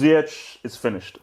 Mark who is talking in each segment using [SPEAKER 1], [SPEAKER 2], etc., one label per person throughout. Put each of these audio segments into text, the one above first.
[SPEAKER 1] Ziyech is finished.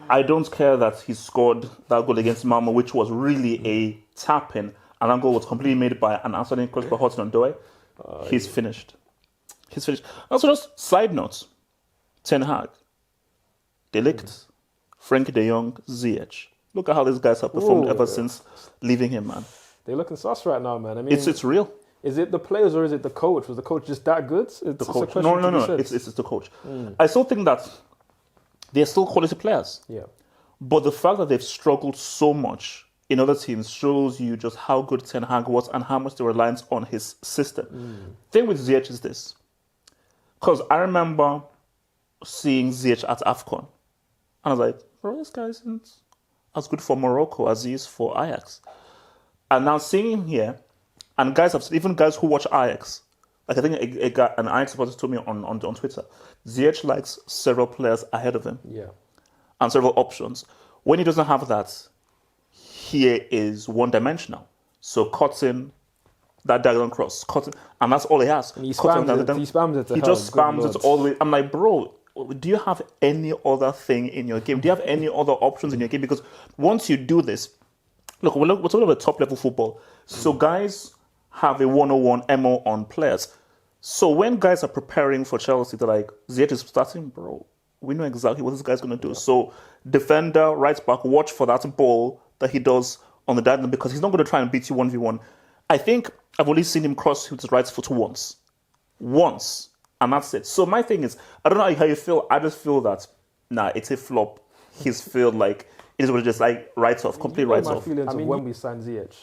[SPEAKER 1] I don't care that he scored that goal against Malmo, which was really a tap-in, and that goal was completely made by an outstanding cross by Hudson and Odoi. He's finished. He's finished. Also, just side notes. Ten Hag, De Ligt, Frenkie de Jong, Ziyech. Look at how these guys have performed ever since leaving him, man.
[SPEAKER 2] They're looking sus right now, man. I mean,
[SPEAKER 1] it's real.
[SPEAKER 2] Is it the players or is it the coach? Was the coach just that good? It's
[SPEAKER 1] the coach. No. It's the coach. I still think that they're still quality players.
[SPEAKER 2] Yeah.
[SPEAKER 1] But the fact that they've struggled so much in other teams shows you just how good Ten Hag was and how much they reliance on his system. Thing with Ziyech is this. Because I remember seeing Ziyech at AFCON. And I was like, bro, this guy isn't as good for Morocco as he is for Ajax. And now seeing him here, and even guys who watch Ajax, like I think an Ajax supporter told me on Twitter, Ziyech likes several players ahead of him.
[SPEAKER 2] Yeah.
[SPEAKER 1] And several options. When he doesn't have that, he is one-dimensional. So cutting that diagonal cross, cutting, and that's all he has.
[SPEAKER 2] And he spams it.
[SPEAKER 1] He just spams it all the way. I'm like, bro, do you have any other thing in your game? Do you have any other options in your game? Because once you do this, look, we're talking about top-level football. So guys have a 101 MO on players. So when guys are preparing for Chelsea, they're like, Ziyech is starting, bro. We know exactly what this guy's going to do. Yeah. So defender, right back, watch for that ball that he does on the diagonal because he's not going to try and beat you 1v1. I think I've only seen him cross with his right foot once. And that's it. So my thing is, I don't know how you feel. I just feel that, it's a flop. He's felt like it was just like write-off, complete write-off.
[SPEAKER 2] My feelings of when we signed Ziyech.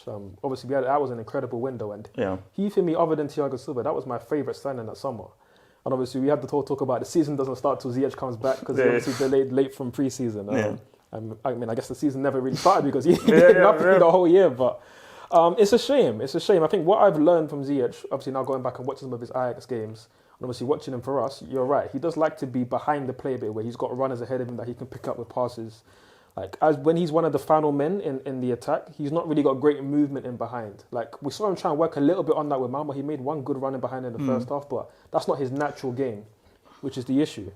[SPEAKER 2] Obviously, that was an incredible window. And he, for me, other than Thiago Silva, that was my favourite signing that summer. And obviously, we had to talk about the season doesn't start till Ziyech comes back because he obviously delayed late from pre-season. I guess the season never really started because he did nothing the whole year. But it's a shame. It's a shame. I think what I've learned from Ziyech, obviously now going back and watching some of his Ajax games, and obviously watching him for us, you're right. He does like to be behind the play a bit where he's got runners ahead of him that he can pick up with passes. Like when he's one of the final men in the attack, he's not really got great movement in behind. Like we saw him try and work a little bit on that with Malmo. He made one good run in behind in the first half, but that's not his natural game, which is the issue.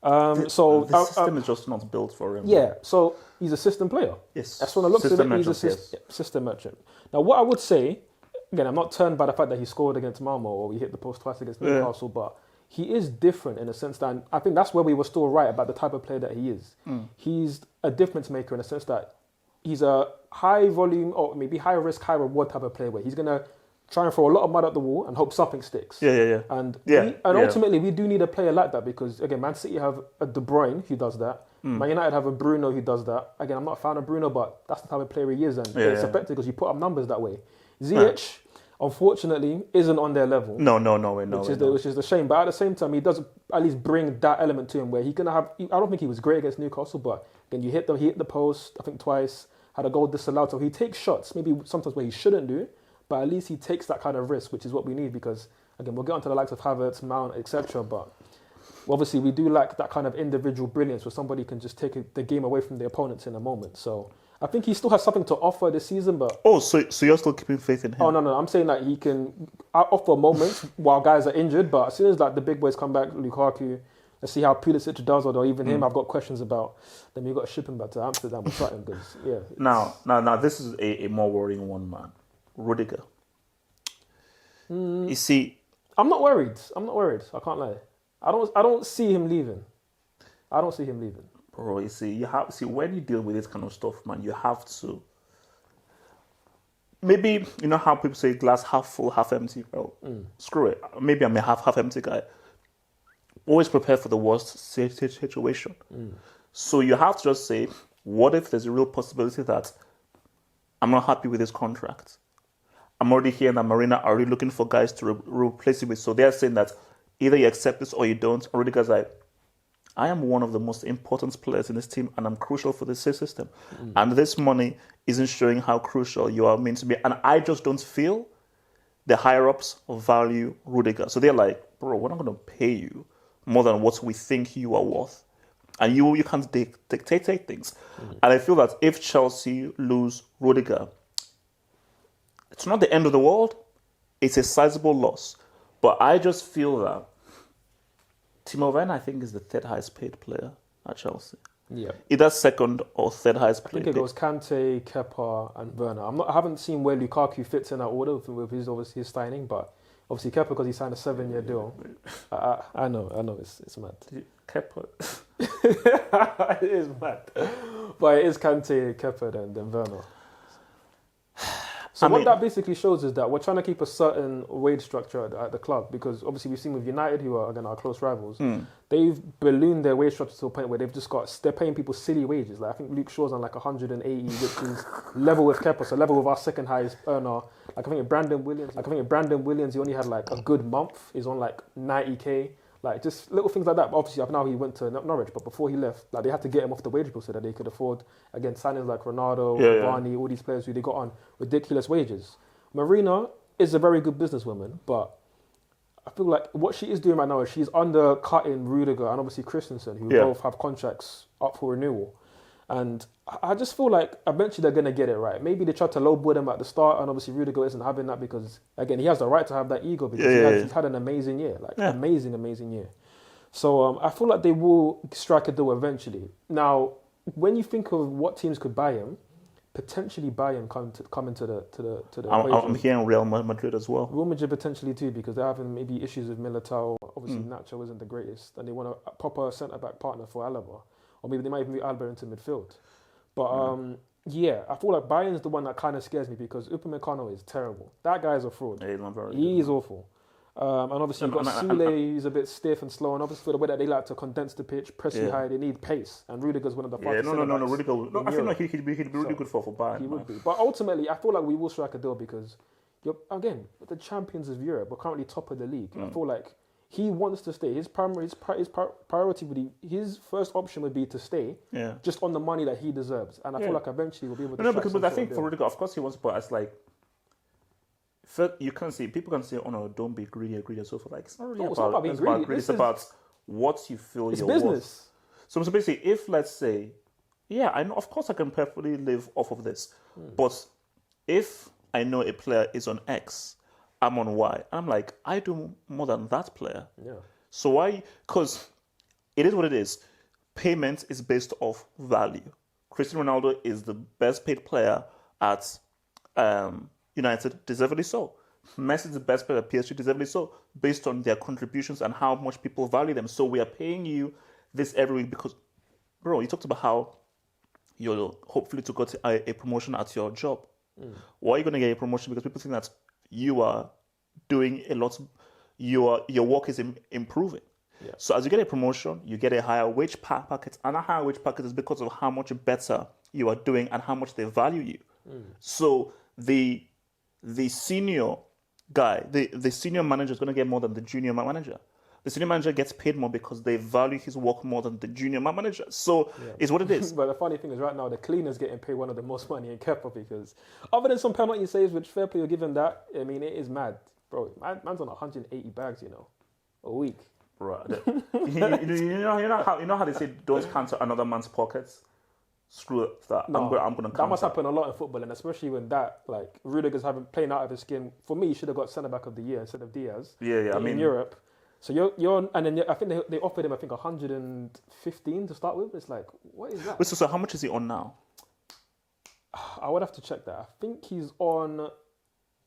[SPEAKER 1] The system is just not built for him.
[SPEAKER 2] Yeah, so he's a system player.
[SPEAKER 1] Yes.
[SPEAKER 2] That's when I looked at it, he's a system merchant. Now, what I would say, again, I'm not turned by the fact that he scored against Malmo or he hit the post twice against Newcastle, but he is different in a sense that I think that's where we were still right about the type of player that he is. He's a difference maker in a sense that he's a high volume or maybe high risk, high reward type of player where he's going to try and throw a lot of mud at the wall and hope something sticks. And ultimately, we do need a player like that because, again, Man City have a De Bruyne who does that. Man United have a Bruno who does that. Again, I'm not a fan of Bruno, but that's the type of player he is. And it's effective because you put up numbers that way. Ziyech, unfortunately, isn't on their level. Which is the shame. But at the same time, he does at least bring that element to him where he can have... I don't think he was great against Newcastle, but again, he hit the post, I think twice, had a goal disallowed. So he takes shots, maybe sometimes where he shouldn't do, but at least he takes that kind of risk, which is what we need because, again, we'll get onto the likes of Havertz, Mount, etc. But obviously, we do like that kind of individual brilliance where somebody can just take the game away from the opponents in a moment. So I think he still has something to offer this season, but... Oh, so you're still keeping faith in him? Oh, no. I'm saying that he can offer moments while guys are injured, but as soon as the big boys come back, Lukaku, let's see how Pulisic does, or even him, I've got questions about. Then we've got to ship him back to Amsterdam or something.
[SPEAKER 1] Now, this is a more worrying one, man. Rudiger. You see...
[SPEAKER 2] I'm not worried. I can't lie. I don't see him leaving.
[SPEAKER 1] Bro, you see, when you deal with this kind of stuff, man, you have to. Maybe you know how people say glass half full, half empty. Well, screw it. Maybe I'm a half empty guy. Always prepare for the worst situation. So you have to just say, what if there's a real possibility that I'm not happy with this contract? I'm already hearing that Marina are already looking for guys to replace it with. So they're saying that either you accept this or you don't. Already guys like, I am one of the most important players in this team and I'm crucial for the system. And this money isn't showing how crucial you are meant to be. And I just don't feel the higher-ups value Rudiger. So they're like, bro, we're not going to pay you more than what we think you are worth. And you can't dictate things. And I feel that if Chelsea lose Rudiger, it's not the end of the world. It's a sizable loss. But I just feel that Timo Werner, I think, is the third highest paid player at Chelsea.
[SPEAKER 2] Yeah.
[SPEAKER 1] Either second or third highest
[SPEAKER 2] I
[SPEAKER 1] paid.
[SPEAKER 2] think it goes Kante, Kepa, and Werner. I haven't seen where Lukaku fits in that order with his obviously his signing, but obviously Kepa because he signed a 7-year deal. I know, it's mad.
[SPEAKER 1] Kepa.
[SPEAKER 2] It is mad, but it is Kante, Kepa, then Werner. So what that basically shows is that we're trying to keep a certain wage structure at the club, because obviously we've seen with United, who are again our close rivals, they've ballooned their wage structure to a point where they're paying people silly wages. Like I think Luke Shaw's on like 180, which is level with Kepa, so level with our second highest earner. Like I think Brandon Williams, he only had like a good month. He's on like 90k. Like just little things like that. But obviously now he went to Norwich, but before he left, like they had to get him off the wage bill so that they could afford again signings like Ronaldo, Cavani, all these players who they got on ridiculous wages. Marina is a very good businesswoman, but I feel like what she is doing right now is she's undercutting Rudiger and obviously Christensen, who both have contracts up for renewal. And I just feel like eventually they're going to get it right. Maybe they tried to lowball them at the start, and obviously Rudiger isn't having that because, again, he has the right to have that ego because he's had an amazing year. Amazing year. So I feel like they will strike a deal eventually. Now, when you think of what teams could buy him, potentially buy him come into the
[SPEAKER 1] I'm hearing Real Madrid as well.
[SPEAKER 2] Real Madrid potentially too, because they're having maybe issues with Militao. Obviously, Nacho isn't the greatest, and they want a proper centre-back partner for Alaba. Or maybe they might even move Alba into midfield. But I feel like Bayern's the one that kind of scares me because Upamecano is terrible. That guy is a fraud.
[SPEAKER 1] Yeah,
[SPEAKER 2] he's awful. And obviously you've got Sule, who's a bit stiff and slow. And obviously for the way that they like to condense the pitch, press you high, they need pace. And Rudiger's one of the fastest.
[SPEAKER 1] Rudiger. I feel like he'd be really good for Bayern.
[SPEAKER 2] He would be. But ultimately, I feel like we will strike a deal because, again, the champions of Europe, we're currently top of the league. I feel like he wants to stay. His priority would be, his first option would be to stay, just on the money that he deserves. And I feel like eventually we'll be able to.
[SPEAKER 1] Because I think for Rudiger, of course he wants, but it's like, you can see people can say, "Oh no, don't be greedy and so forth." Like it's not really about being greedy. It's about what you feel your worth. It's business. So basically, if let's say, I know, of course I can perfectly live off of this, but if I know a player is on X, I'm on Y. I'm like, I do more than that player. Yeah. So why? Because it is what it is. Payment is based off value. Cristiano Ronaldo is the best paid player at United, deservedly so. Messi is the best player at PSG, deservedly so, based on their contributions and how much people value them. So we are paying you this every week because, bro, you talked about how you're hopefully to get a promotion at your job. Why are you going to get a promotion? Because people think that you are doing a lot, your work is improving. Yeah. So as you get a promotion, you get a higher wage packet, and a higher wage packet is because of how much better you are doing and how much they value you. So the senior guy, the senior manager is going to get more than the junior manager. The senior manager gets paid more because they value his work more than the junior manager. So it's what it is. But
[SPEAKER 2] the funny thing is right now, the cleaner's getting paid one of the most money in Kepa because other than some penalty saves, which fair play you're given that, I mean, it is mad. Bro, man's on 180 bags, a week.
[SPEAKER 1] Right. you know how they say don't counter another man's pockets? Screw that. No, I'm gonna.
[SPEAKER 2] That must happen a lot in football, and especially when Rudiger's playing out of his skin. For me, he should have got centre back of the year instead of Diaz. In Europe. So you're and then I think they offered him 115 to start with. It's like, what is that?
[SPEAKER 1] Wait, so how much is he on now?
[SPEAKER 2] I would have to check that. I think he's on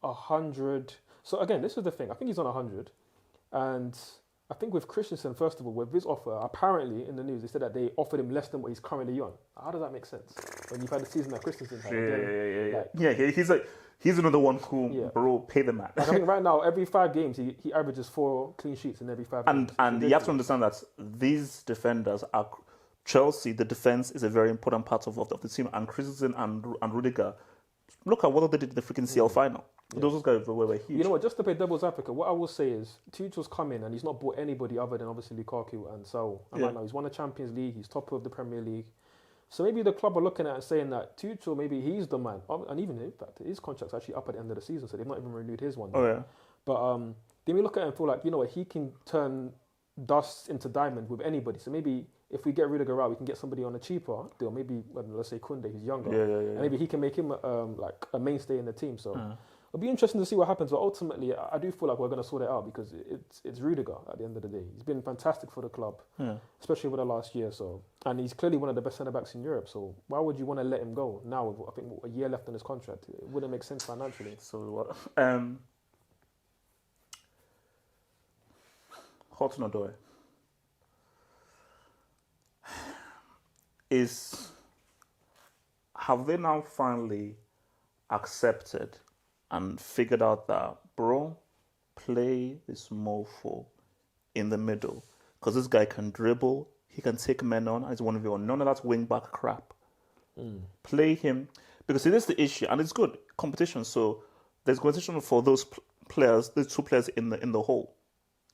[SPEAKER 2] 100. So again, this is the thing. I think he's on 100, and I think with Christensen, first of all, with his offer, apparently in the news they said that they offered him less than what he's currently on. How does that make sense? When you've had the season that Christensen had.
[SPEAKER 1] He's another one who, bro, pay the man.
[SPEAKER 2] I think right now, every 5 games, he averages 4 clean sheets in every 5 games.
[SPEAKER 1] And you have to understand that these defenders are Chelsea. The defense is a very important part of the team. And Christensen and Rudiger, look at what they did in the freaking CL final. Yeah. Those guys were huge.
[SPEAKER 2] You know what? Just to play devil's advocate, what I will say is Tuchel's come in and he's not bought anybody other than obviously Lukaku and Saul. And right now he's won the Champions League. He's top of the Premier League. So maybe the club are looking at it and saying that Tuchel, maybe he's the man. And even in fact, his contract's actually up at the end of the season, so they've not even renewed his one. But they may look at it and feel like, he can turn dust into diamond with anybody. So maybe if we get Rudiger out, we can get somebody on a cheaper deal. Maybe let's say Koundé, who's younger, and maybe he can make him like a mainstay in the team. So it'll be interesting to see what happens. But ultimately, I do feel like we're going to sort it out because it's Rudiger at the end of the day. He's been fantastic for the club, especially over the last year. So, and he's clearly one of the best centre backs in Europe. So why would you want to let him go now? With, I think a year left on his contract, it wouldn't make sense financially.
[SPEAKER 1] So what? Hudson Odoi have they now finally accepted and figured out that, bro, play this mofo in the middle because this guy can dribble, he can take men on, he's 1v1, none of that wing back crap. Play him because see, this is the issue, and it's good competition. So there's competition for those players, the two players in the hole.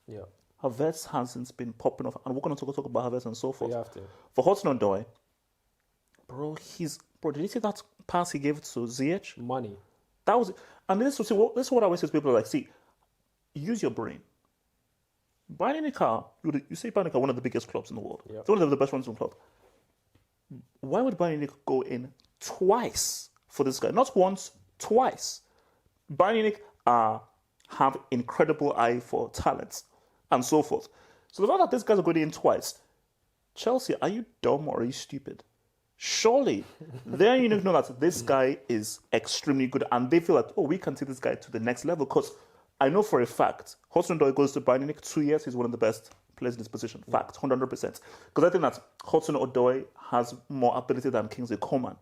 [SPEAKER 2] Yeah.
[SPEAKER 1] Havertz hasn't been popping off, and we're going to talk about Havertz and so forth.
[SPEAKER 2] You have to.
[SPEAKER 1] For Hudson Odoi, bro, did you see that pass he gave to Ziyech?
[SPEAKER 2] Money.
[SPEAKER 1] That was, and this is what I always say to people, like, see, use your brain. Bayern Munich, you say Bayern Munich are one of the biggest clubs in the world.
[SPEAKER 2] Yep.
[SPEAKER 1] They're one of the best ones in the club. Why would Bayern Munich go in twice for this guy? Not once, twice. Bayern Munich have incredible eye for talents and so forth. So the fact that these guys are going in twice, Chelsea, are you dumb or are you stupid? Surely, then you know that this guy is extremely good, and they feel like, oh, we can take this guy to the next level. Because I know for a fact, Hudson Odoi goes to Bayern Munich 2 years, he's one of the best players in this position. Fact, 100%. Because I think that Hudson Odoi has more ability than Kingsley Coman,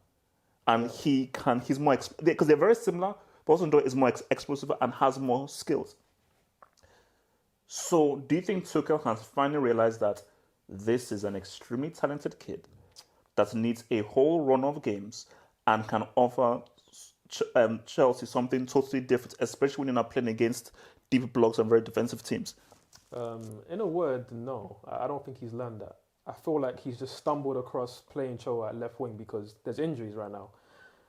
[SPEAKER 1] and he's more because they're very similar. But Hudson Odoi is more explosive and has more skills. So, do you think Tuchel has finally realized that this is an extremely talented kid that needs a whole run of games and can offer Chelsea something totally different, especially when you're not playing against deep blocks and very defensive teams?
[SPEAKER 2] In a word, no. I don't think he's learned that. I feel like he's just stumbled across playing Cho at left wing because there's injuries right now.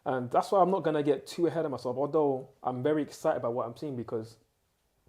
[SPEAKER 2] And that's why I'm not going to get too ahead of myself, although I'm very excited by what I'm seeing because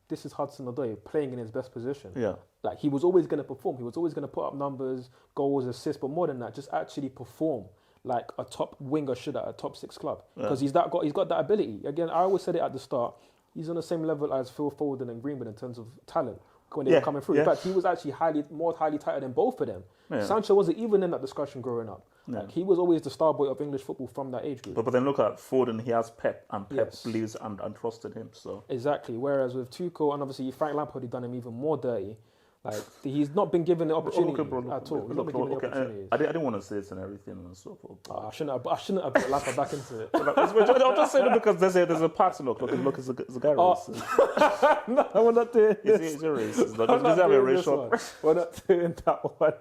[SPEAKER 2] this is Hudson Odoi playing in his best position.
[SPEAKER 1] Yeah.
[SPEAKER 2] Like, he was always going to perform. He was always going to put up numbers, goals, assists, but more than that, just actually perform like a top winger should at a top 6 club. Because he's got that ability. Again, I always said it at the start, he's on the same level as Phil Foden and Greenwood in terms of talent when they were coming through. In fact, he was actually more highly touted than both of them. Yeah. Sancho wasn't even in that discussion growing up. Yeah. Like, he was always the star boy of English football from that age group.
[SPEAKER 1] But then look at Foden, he has Pep, and Pep believes and trusted him. So
[SPEAKER 2] exactly. Whereas with Tuchel and obviously Frank Lampard, he done him even more dirty. Like, he's not been given the opportunity at all. He's not been given the opportunity.
[SPEAKER 1] I didn't want to say this and everything and so forth.
[SPEAKER 2] I shouldn't have put Lampard back into it.
[SPEAKER 1] I'm just saying it because there's a part to look, it's a guy racist.
[SPEAKER 2] No, we're not doing this.
[SPEAKER 1] He's a racist. Does he have a racial?
[SPEAKER 2] We're not doing that one.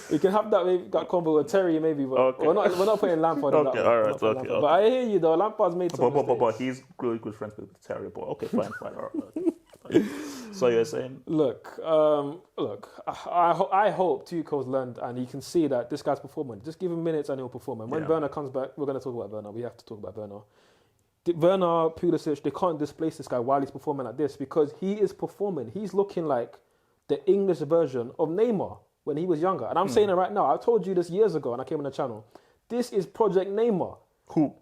[SPEAKER 2] We can have that combo with Terry maybe, but we're not putting Lampard in that one.
[SPEAKER 1] All right,
[SPEAKER 2] okay. But I hear you though, Lampard's made some mistakes.
[SPEAKER 1] But he's really good friends with Terry, but okay, fine, all right. So you're saying?
[SPEAKER 2] Look. I hope Tuchel's learned and he can see that this guy's performing. Just give him minutes and he'll perform. And when Werner comes back, we're going to talk about Werner. We have to talk about Werner. Werner, Pulisic, they can't displace this guy while he's performing like this because he is performing. He's looking like the English version of Neymar when he was younger. And I'm saying it right now. I told you this years ago and I came on the channel. This is Project Neymar.
[SPEAKER 1] Who?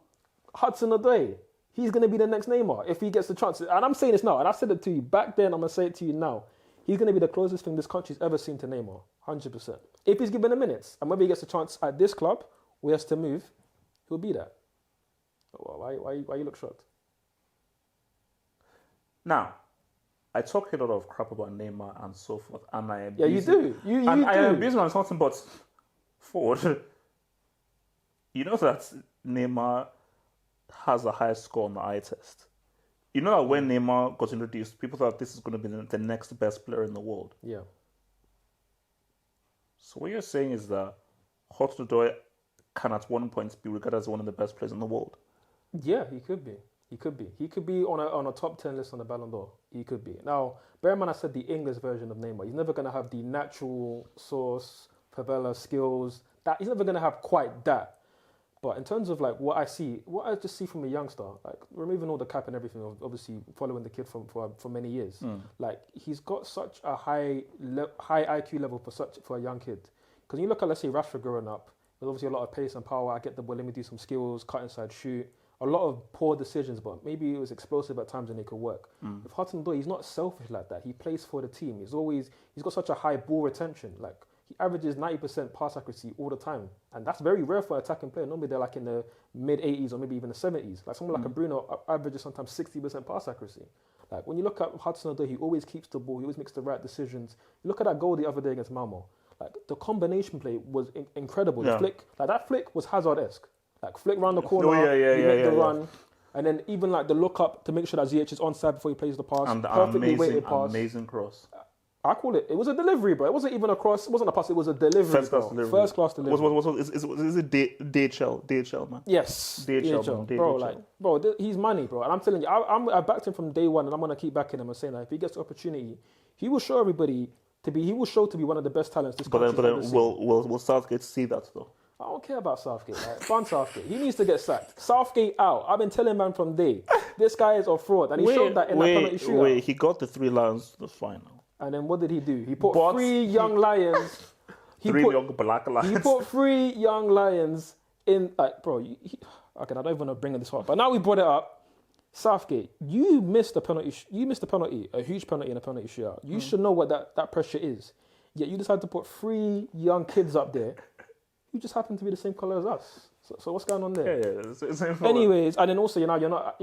[SPEAKER 2] Hudson Odoi. He's going to be the next Neymar if he gets the chance. And I'm saying this now, and I said it to you back then, I'm going to say it to you now. He's going to be the closest thing this country's ever seen to Neymar, 100%. If he's given the minutes, and whether he gets a chance at this club, where he has to move, he'll be that. Why you look shocked?
[SPEAKER 1] Now, I talk a lot of crap about Neymar and so forth, and I am
[SPEAKER 2] you do. You
[SPEAKER 1] and
[SPEAKER 2] do.
[SPEAKER 1] I am abusing on something, but Ford, you know that Neymar has the highest score on the eye test. You know that when Neymar got introduced, people thought this is going to be the next best player in the world.
[SPEAKER 2] Yeah. So
[SPEAKER 1] what you're saying is that Hudson Odoi can at one point be regarded as one of the best players in the world?
[SPEAKER 2] Yeah, he could be. He could be on a top 10 list on the Ballon d'Or. He could be. Now, bear in mind I said the English version of Neymar. He's never going to have the natural source, favela skills. He's never going to have quite that. But in terms of like what I just see from a youngster, like removing all the cap and everything, obviously following the kid for many years, like he's got such a high IQ level for a young kid. Because you look at, let's say, Rashford growing up, there's obviously a lot of pace and power. I get the ball, let me do some skills, cut inside, shoot. a lot of poor decisions, but maybe it was explosive at times and it could work. With Hudson Odoi, he's not selfish like that. He plays for the team. He's got such a high ball retention. Like, he averages 90% pass accuracy all the time. And that's very rare for an attacking player. Normally they're like in the mid-80s or maybe even the 70s. Like someone like a Bruno averages sometimes 60% pass accuracy. Like when you look at Hudson Odoi, he always keeps the ball. He always makes the right decisions. You look at that goal the other day against Malmo. Like the combination play was incredible. The flick, like that flick was Hazard-esque. Like flick round the corner, he make the run. And then even like the look up to make sure that Ziyech is onside before he plays the pass.
[SPEAKER 1] And the
[SPEAKER 2] perfectly weighted pass.
[SPEAKER 1] amazing cross.
[SPEAKER 2] I call it was a delivery, bro. It wasn't even a cross. It wasn't a pass. It was a delivery, First class delivery.
[SPEAKER 1] Is it DHL, man?
[SPEAKER 2] Yes.
[SPEAKER 1] DHL.
[SPEAKER 2] Bro, he's money, bro. And I'm telling you, I backed him from day one, and I'm going to keep backing him and saying that if he gets the opportunity, he will show everybody to be one of the best talents this country's ever seen.
[SPEAKER 1] Will Southgate see that, though?
[SPEAKER 2] I don't care about Southgate. Right? Ban Southgate. He needs to get sacked. Southgate out. I've been telling man from day. This guy is a fraud. And he showed that in that penalty shootout.
[SPEAKER 1] He got the 3 Lions to the final.
[SPEAKER 2] And then what did he do? He put 3 young lions.
[SPEAKER 1] Young black lions.
[SPEAKER 2] He put 3 young lions in, like, bro. Okay, I don't even want to bring this up. But now we brought it up. Southgate, you missed a penalty. You missed a penalty, a huge penalty in a penalty shootout. You should know what that pressure is. Yet you decided to put 3 young kids up there who just happen to be the same colour as us. So what's going on there?
[SPEAKER 1] Yeah.
[SPEAKER 2] Anyways, and then also you're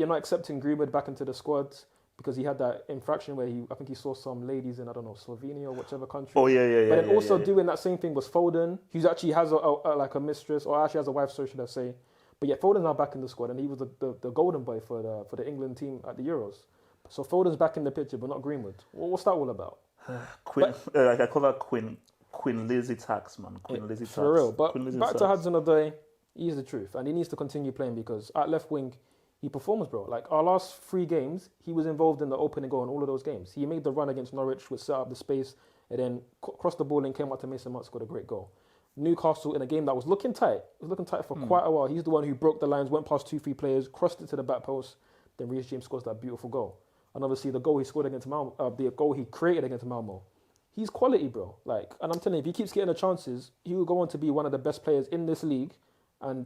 [SPEAKER 2] not accepting Greenwood back into the squad because he had that infraction where I think he saw some ladies in, I don't know, Slovenia or whichever country.
[SPEAKER 1] Oh yeah.
[SPEAKER 2] But then also doing that same thing was Foden, who actually has a mistress, or actually has a wife, so should I say. But yeah, Foden's now back in the squad, and he was the golden boy for the England team at the Euros. So Foden's back in the picture, but not Greenwood. What's that all about?
[SPEAKER 1] I call that Queen Lizzie tax, man. Lizzie tax.
[SPEAKER 2] For real. But back to Hudson Odoi, he's the truth. And he needs to continue playing because at left wing, he performs, bro. Like our last 3 games, he was involved in the opening goal in all of those games. He made the run against Norwich, which set up the space, and then crossed the ball and came out to Mason Mount, scored a great goal. Newcastle in a game that was looking tight. It was looking tight for quite a while. He's the one who broke the lines, went past 2-3 players, crossed it to the back post. Then Reece James scores that beautiful goal. And obviously the goal he scored against Malmo, the goal he created against Malmo. He's quality, bro. Like, and I'm telling you, if he keeps getting the chances, he will go on to be one of the best players in this league. And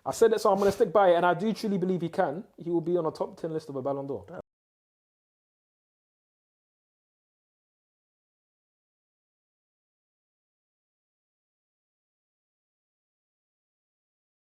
[SPEAKER 2] I said it, so I'm going to stick by it. And I do truly believe he can. He will be on a top 10 list of a Ballon d'Or.